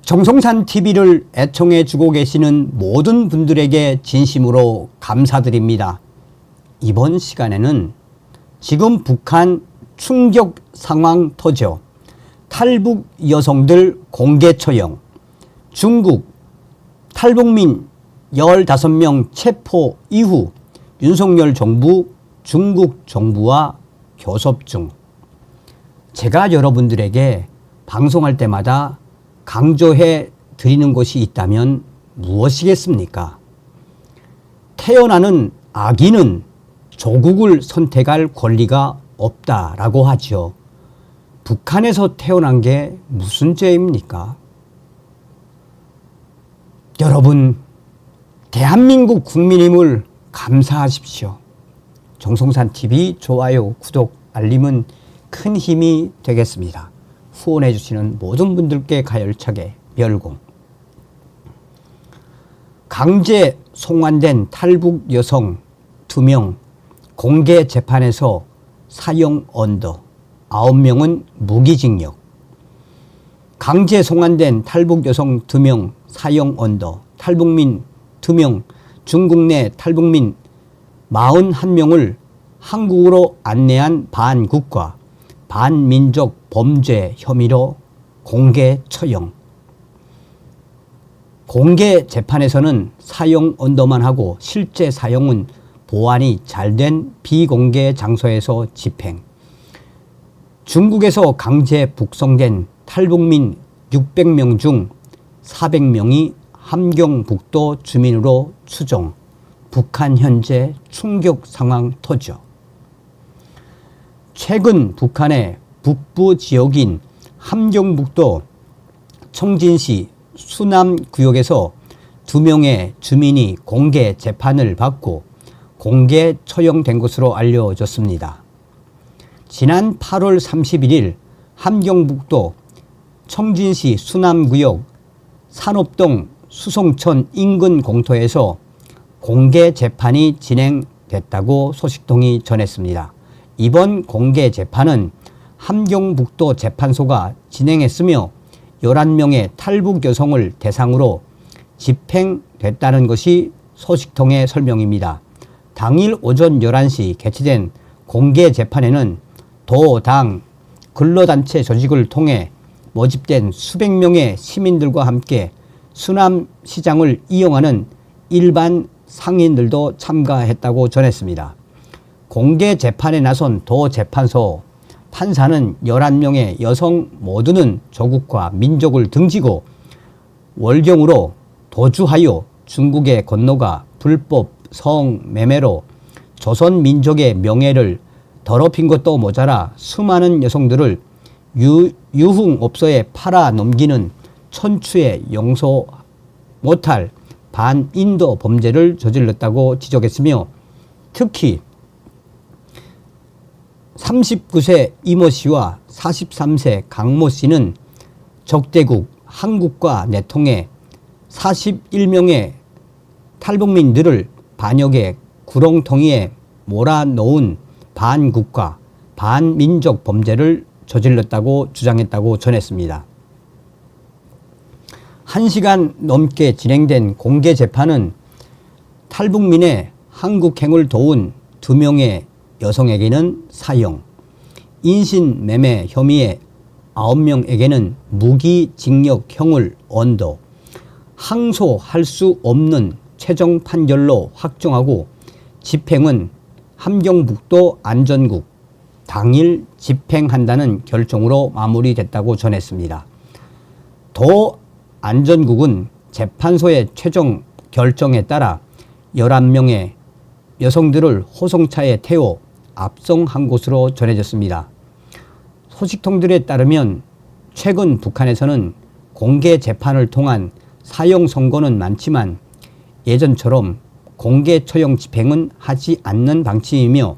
정성산 TV를 애청해 주고 계시는 모든 분들에게 진심으로 감사드립니다. 이번 시간에는 지금 북한 충격 상황 터져 탈북 여성들 공개 처형, 중국 탈북민 15명 체포 이후 윤석열 정부 중국 정부와 교섭 중. 제가 여러분들에게 방송할 때마다 강조해 드리는 것이 있다면 무엇이겠습니까? 태어나는 아기는 조국을 선택할 권리가 없다라고 하죠. 북한에서 태어난 게 무슨 죄입니까? 여러분, 대한민국 국민임을 감사하십시오. 정성산TV 좋아요, 구독, 알림은 큰 힘이 되겠습니다. 후원해 주시는 모든 분들께 가열차게 멸공. 강제 송환된 탈북 여성 2명 공개 재판에서 사형 언더, 9명은 무기징역. 강제 송환된 탈북 여성 2명 사형 언더, 탈북민 2명, 중국 내 탈북민 41명을 한국으로 안내한 반국가 반민족 범죄 혐의로 공개 처형. 공개 재판에서는 사형 언더만 하고 실제 사형은 보안이 잘된 비공개 장소에서 집행. 중국에서 강제 북송된 탈북민 600명 중 400명이 함경북도 주민으로 추정. 북한 현재 충격 상황 터져. 최근 북한의 북부 지역인 함경북도 청진시 수남구역에서 2명의 주민이 공개 재판을 받고 공개 처형된 것으로 알려졌습니다. 지난 8월 31일 함경북도 청진시 수남구역 산업동 수송천 인근 공터에서 공개 재판이 진행됐다고 소식통이 전했습니다. 이번 공개 재판은 함경북도 재판소가 진행했으며 11명의 탈북 여성을 대상으로 집행됐다는 것이 소식통의 설명입니다. 당일 오전 11시 개최된 공개 재판에는 도, 당, 근로단체 조직을 통해 모집된 수백 명의 시민들과 함께 수남시장을 이용하는 일반 상인들도 참가했다고 전했습니다. 공개 재판에 나선 도 재판소 판사는 11명의 여성 모두는 조국과 민족을 등지고 월경으로 도주하여 중국에 건너가 불법 성매매로 조선 민족의 명예를 더럽힌 것도 모자라 수많은 여성들을 유흥업소에 팔아 넘기는 천추에 용서 못할 반인도 범죄를 저질렀다고 지적했으며 특히 39세 이모 씨와 43세 강모 씨는 적대국 한국과 내통해 41명의 탈북민들을 반역의 구렁텅이에 몰아넣은 반국가, 반민족 범죄를 저질렀다고 주장했다고 전했습니다. 1시간 넘게 진행된 공개 재판은 탈북민의 한국행을 도운 2명의 여성에게는 사형, 인신매매 혐의의 9명에게는 무기징역형을 언도, 항소할 수 없는 최종 판결로 확정하고 집행은 함경북도 안전국 당일 집행한다는 결정으로 마무리됐다고 전했습니다. 도 안전국은 재판소의 최종 결정에 따라 11명의 여성들을 호송차에 태워 압송한 것으로 전해졌습니다. 소식통들에 따르면 최근 북한에서는 공개 재판을 통한 사형 선고는 많지만 예전처럼 공개 처형 집행은 하지 않는 방침이며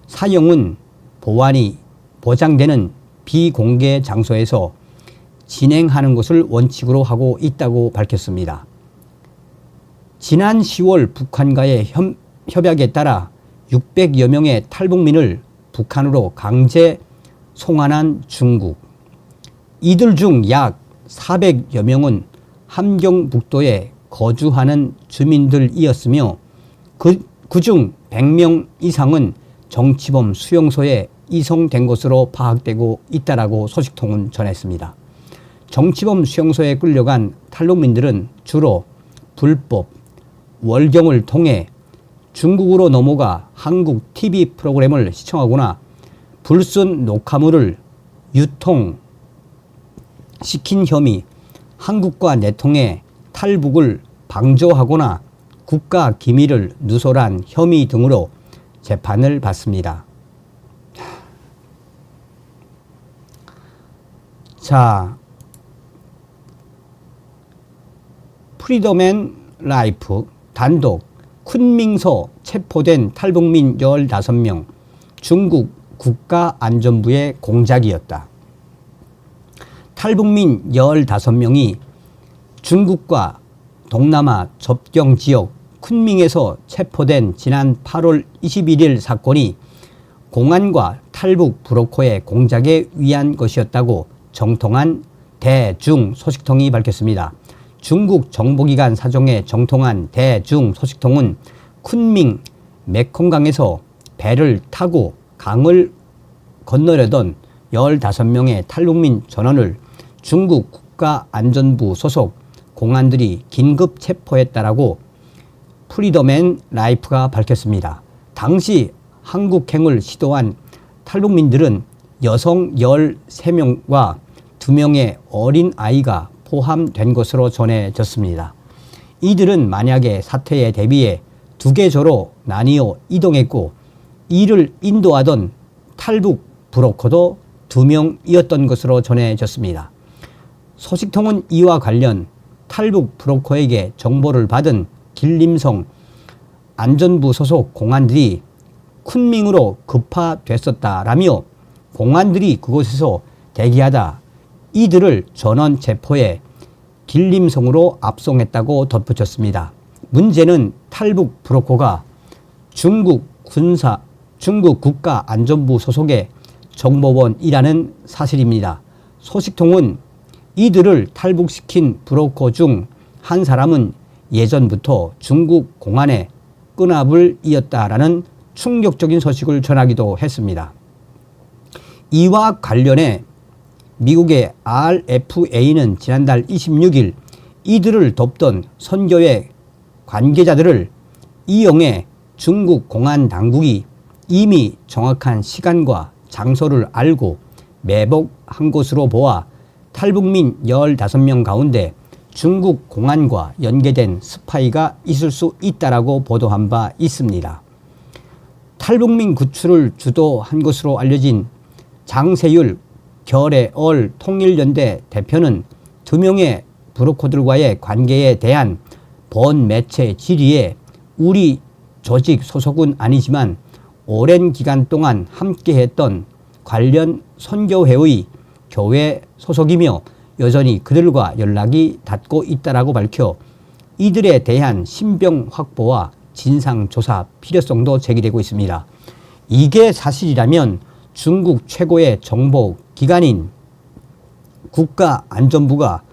사형은 보안이 보장되는 비공개 장소에서 진행하는 것을 원칙으로 하고 있다고 밝혔습니다. 지난 10월 북한과의 협약에 따라 600여 명의 탈북민을 북한으로 강제 송환한 중국. 이들 중 약 400여 명은 함경북도에 거주하는 주민들이었으며 그중 100명 이상은 정치범 수용소에 이송된 것으로 파악되고 있다라고 소식통은 전했습니다. 정치범 수용소에 끌려간 탈북민들은 주로 불법 월경을 통해 중국으로 넘어가 한국 TV 프로그램을 시청하거나 불순 녹화물을 유통시킨 혐의, 한국과 내통해 탈북을 방조하거나 국가 기밀을 누설한 혐의 등으로 재판을 받습니다. 자, 프리덤 앤 라이프 단독 쿤밍서 체포된 탈북민 15명 중국 국가안전부의 공작이었다. 탈북민 15명이 중국과 동남아 접경 지역 쿤밍에서 체포된 지난 8월 21일 사건이 공안과 탈북 브로커의 공작에 의한 것이었다고 정통한 대중 소식통이 밝혔습니다. 중국 정보기관 사정에 정통한 대중 소식통은 쿤밍 메콩강에서 배를 타고 강을 건너려던 15명의 탈북민 전원을 중국 국가안전부 소속 공안들이 긴급 체포했다라고 프리덤 앤 라이프가 밝혔습니다. 당시 한국행을 시도한 탈북민들은 여성 13명과 2명의 어린 아이가 포함된 것으로 전해졌습니다. 이들은 만약에 사태에 대비해 2개조로 나뉘어 이동했고 이를 인도하던 탈북 브로커도 2명이었던 것으로 전해졌습니다. 소식통은 이와 관련 탈북 브로커에게 정보를 받은 길림성 안전부 소속 공안들이 쿤밍으로 급파됐었다라며 공안들이 그곳에서 대기하다 이들을 전원 체포해 길림성으로 압송했다고 덧붙였습니다. 문제는 탈북 브로커가 중국 국가안전부 소속의 정보원이라는 사실입니다. 소식통은 이들을 탈북시킨 브로커 중 한 사람은 예전부터 중국 공안의 끈압을이었다라는 충격적인 소식을 전하기도 했습니다. 이와 관련해 미국의 RFA는 지난달 26일 이들을 돕던 선교회 관계자들을 이용해 중국 공안 당국이 이미 정확한 시간과 장소를 알고 매복한 것으로 보아 탈북민 15명 가운데 중국 공안과 연계된 스파이가 있을 수 있다라고 보도한 바 있습니다. 탈북민 구출을 주도한 것으로 알려진 장세율 결의얼 통일연대 대표는 2명의 브로커들과의 관계에 대한 번매체 질의에 우리 조직 소속은 아니지만 오랜 기간 동안 함께했던 관련 선교회의 교회 소속이며 여전히 그들과 연락이 닿고 있다라고 밝혀 이들에 대한 신병 확보와 진상조사 필요성도 제기되고 있습니다. 이게 사실이라면 중국 최고의 정보기관인 국가안전부가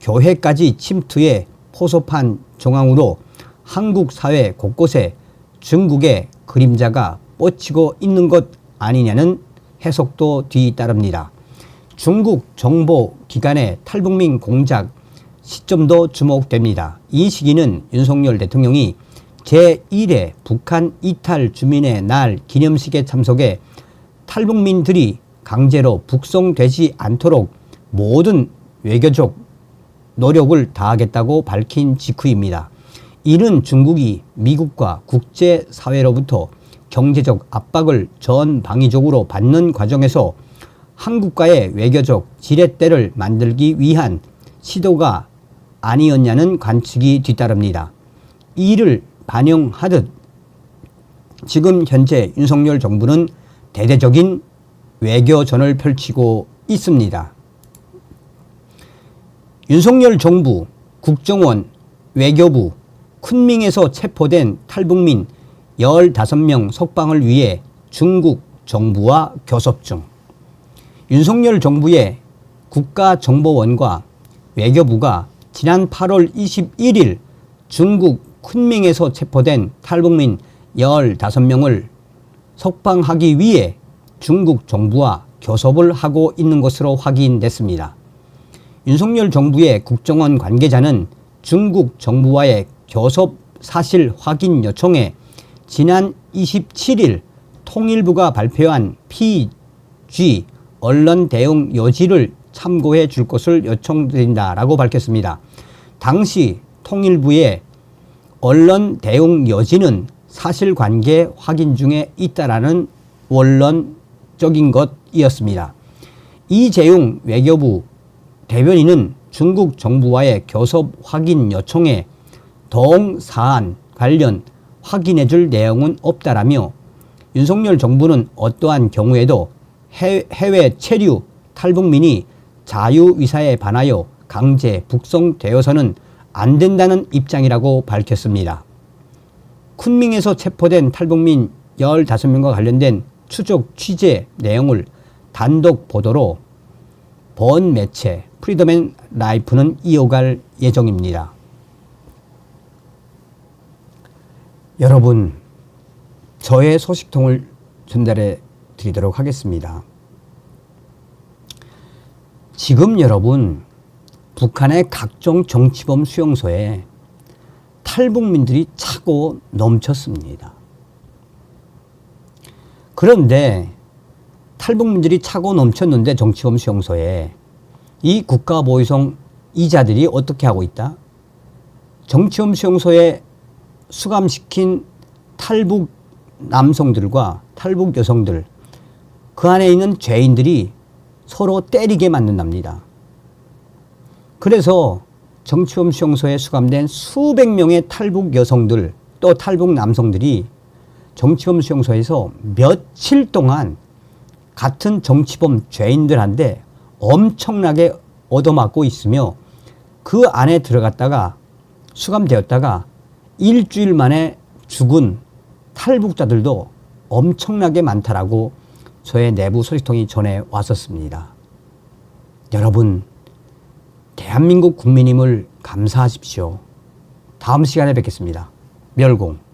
교회까지 침투해 포섭한 정황으로 한국 사회 곳곳에 중국의 그림자가 뻗치고 있는 것 아니냐는 해석도 뒤따릅니다. 중국 정보기관의 탈북민 공작 시점도 주목됩니다. 이 시기는 윤석열 대통령이 제1회 북한 이탈 주민의 날 기념식에 참석해 탈북민들이 강제로 북송되지 않도록 모든 외교적 노력을 다하겠다고 밝힌 직후입니다. 이는 중국이 미국과 국제사회로부터 경제적 압박을 전방위적으로 받는 과정에서 한국과의 외교적 지렛대를 만들기 위한 시도가 아니었냐는 관측이 뒤따릅니다. 이를 반영하듯 지금 현재 윤석열 정부는 대대적인 외교전을 펼치고 있습니다. 윤석열 정부, 국정원, 외교부, 쿤밍에서 체포된 탈북민 15명 석방을 위해 중국 정부와 교섭 중. 윤석열 정부의 국가정보원과 외교부가 지난 8월 21일 중국 쿤밍에서 체포된 탈북민 15명을 석방하기 위해 중국 정부와 교섭을 하고 있는 것으로 확인됐습니다. 윤석열 정부의 국정원 관계자는 중국 정부와의 교섭 사실 확인 요청에 지난 27일 통일부가 발표한 PG 언론 대응 요지를 참고해 줄 것을 요청드린다라고 밝혔습니다. 당시 통일부의 언론 대응 요지는 사실관계 확인 중에 있다라는 원론적인 것이었습니다. 이재용 외교부 대변인은 중국 정부와의 교섭 확인 요청에 동사안 관련 확인해 줄 내용은 없다라며 윤석열 정부는 어떠한 경우에도 해외 체류 탈북민이 자유의사에 반하여 강제 북송되어서는 안 된다는 입장이라고 밝혔습니다. 쿤밍에서 체포된 탈북민 15명과 관련된 추적 취재 내용을 단독 보도로 본 매체 프리덤 앤 라이프는 이어갈 예정입니다. 여러분, 저의 소식통을 전달해 드리도록 하겠습니다. 지금 여러분, 북한의 각종 정치범 수용소에 탈북민들이 차고 넘쳤습니다. 그런데 탈북민들이 차고 넘쳤는데 정치범 수용소에 이 국가보위성 이자들이 어떻게 하고 있다? 정치범 수용소에 수감시킨 탈북 남성들과 탈북 여성들, 그 안에 있는 죄인들이 서로 때리게 만든답니다. 그래서 정치범 수용소에 수감된 수백 명의 탈북 여성들 또 탈북 남성들이 정치범 수용소에서 며칠 동안 같은 정치범 죄인들한테 엄청나게 얻어맞고 있으며 그 안에 들어갔다가 수감되었다가 일주일 만에 죽은 탈북자들도 엄청나게 많다라고 저의 내부 소식통이 전해 왔었습니다. 여러분, 대한민국 국민임을 감사하십시오. 다음 시간에 뵙겠습니다. 멸공.